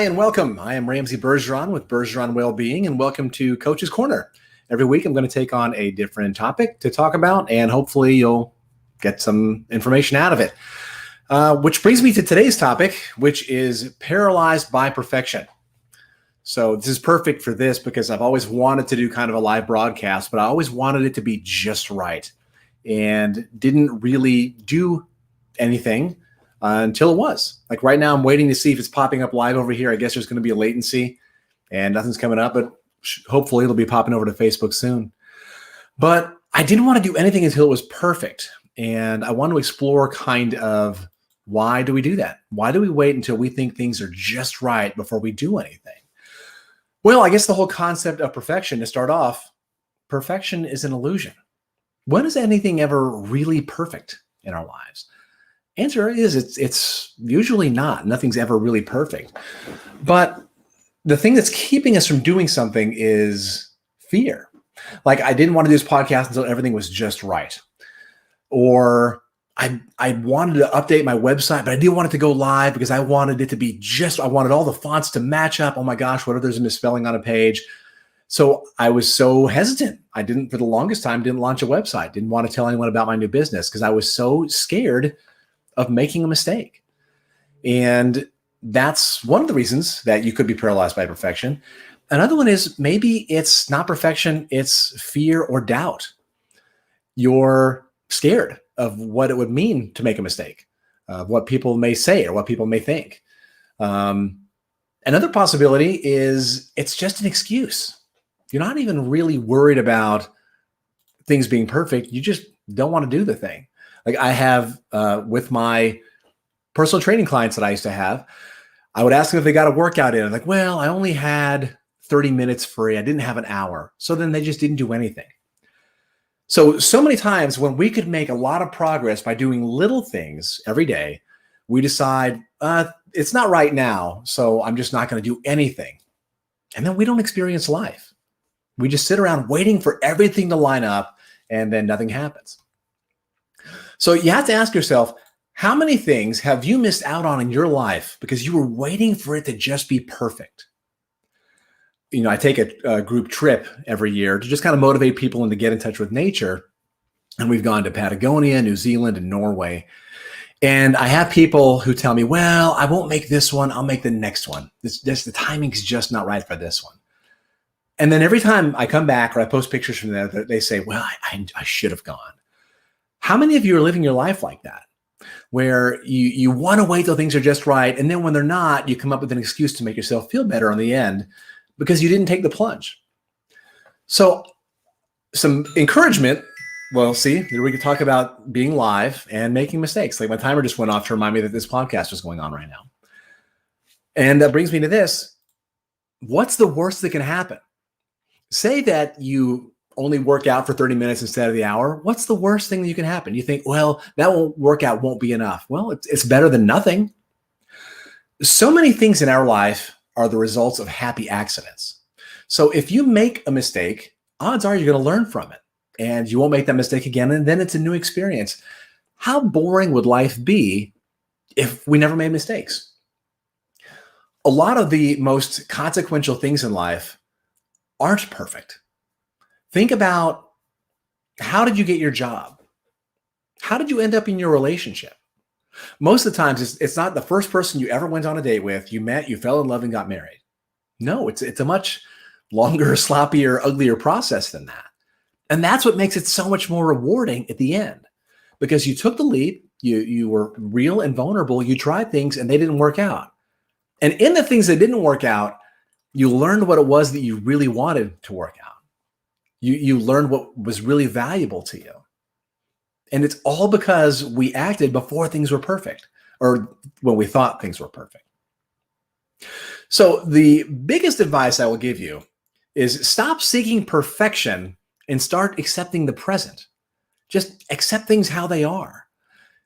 Hi, and welcome. I am Ramsey Bergeron with Bergeron Wellbeing, and welcome to Coach's Corner. Every week, I'm going to take on a different topic to talk about, and hopefully you'll get some information out of it. Which brings me to today's topic, which is paralyzed by perfection. So this is perfect for this because I've always wanted to do kind of a live broadcast, but I always wanted it to be just right and didn't really do anything until it was. Like right now, I'm waiting to see if it's popping up live over here. I guess there's going to be a latency and nothing's coming up, but hopefully it'll be popping over to Facebook soon. But I didn't want to do anything until it was perfect. And I want to explore kind of why do we do that? Why do we wait until we think things are just right before we do anything? Well, I guess the whole concept of perfection, to start off, perfection is an illusion. When is anything ever really perfect in our lives? Answer is it's usually not. Nothing's ever really perfect. But the thing that's keeping us from doing something is fear. Like I didn't want to do this podcast until everything was just right. Or I wanted to update my website, but I didn't want it to go live because I wanted it to be I wanted all the fonts to match up. Oh my gosh, what if there's a misspelling on a page? So I was so hesitant. I for the longest time, didn't launch a website, didn't want to tell anyone about my new business because I was so scared of making a mistake. And that's one of the reasons that you could be paralyzed by perfection. Another one is maybe it's not perfection, it's fear or doubt. You're scared of what it would mean to make a mistake, of what people may say or what people may think. Another possibility is it's just an excuse. You're not even really worried about things being perfect. You just don't want to do the thing. Like I have with my personal training clients that I used to have, I would ask them if they got a workout in. I'm like, well, I only had 30 minutes free. I didn't have an hour. So then they just didn't do anything. So many times when we could make a lot of progress by doing little things every day, we decide it's not right now. So I'm just not going to do anything. And then we don't experience life. We just sit around waiting for everything to line up and then nothing happens. So you have to ask yourself, how many things have you missed out on in your life because you were waiting for it to just be perfect? You know, I take a group trip every year to just kind of motivate people and to get in touch with nature. And we've gone to Patagonia, New Zealand, and Norway. And I have people who tell me, well, I won't make this one. I'll make the next one. The timing's just not right for this one. And then every time I come back or I post pictures from there, they say, well, I should have gone. How many of you are living your life like that? Where you want to wait till things are just right. And then when they're not, you come up with an excuse to make yourself feel better on the end because you didn't take the plunge. So some encouragement. Well, see, here we can talk about being live and making mistakes. Like my timer just went off to remind me that this podcast was going on right now. And that brings me to this. What's the worst that can happen? Say that you only work out for 30 minutes instead of the hour. What's the worst thing that you can happen? You think, well, that workout won't be enough. Well, it's better than nothing. So many things in our life are the results of happy accidents. So if you make a mistake, odds are you're going to learn from it and you won't make that mistake again. And then it's a new experience. How boring would life be if we never made mistakes? A lot of the most consequential things in life aren't perfect. Think about, how did you get your job? How did you end up in your relationship? Most of the times, it's not the first person you ever went on a date with, you met, you fell in love, and got married. No, it's a much longer, sloppier, uglier process than that. And that's what makes it so much more rewarding at the end. Because you took the leap, you were real and vulnerable, you tried things, and they didn't work out. And in the things that didn't work out, you learned what it was that you really wanted to work out. You learned what was really valuable to you. And it's all because we acted before things were perfect, or when we thought things were perfect. So the biggest advice I will give you is stop seeking perfection and start accepting the present. Just accept things how they are.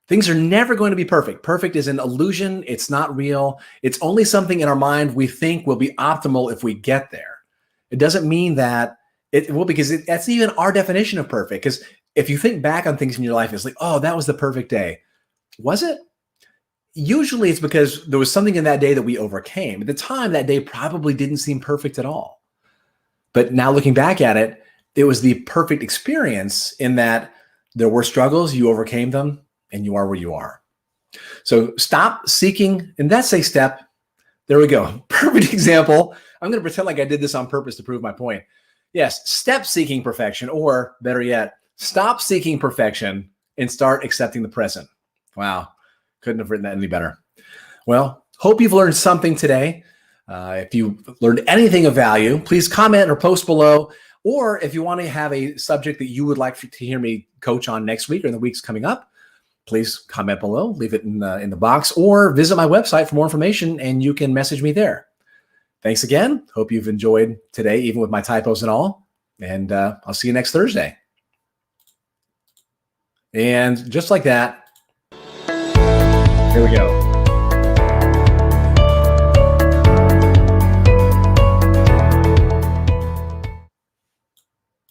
Things are never going to be perfect. Perfect is an illusion. It's not real. It's only something in our mind we think will be optimal if we get there. It doesn't mean that because that's even our definition of perfect. Because if you think back on things in your life, it's like, oh, that was the perfect day. Was it? usually it's because there was something in that day that we overcame. At the time, that day probably didn't seem perfect at all. But now looking back at it, it was the perfect experience in that there were struggles, you overcame them, and you are where you are. So stop seeking, and that's a step. There we go. Perfect example. I'm going to pretend like I did this on purpose to prove my point. Yes, step seeking perfection, or better yet, stop seeking perfection and start accepting the present. Wow. Couldn't have written that any better. Well, hope you've learned something today. If you learned anything of value, please comment or post below. Or if you want to have a subject that you would like to hear me coach on next week or in the weeks coming up, please comment below, leave it in the box, or visit my website for more information and you can message me there. Thanks again. Hope you've enjoyed today, even with my typos and all. And I'll see you next Thursday. And just like that, here we go.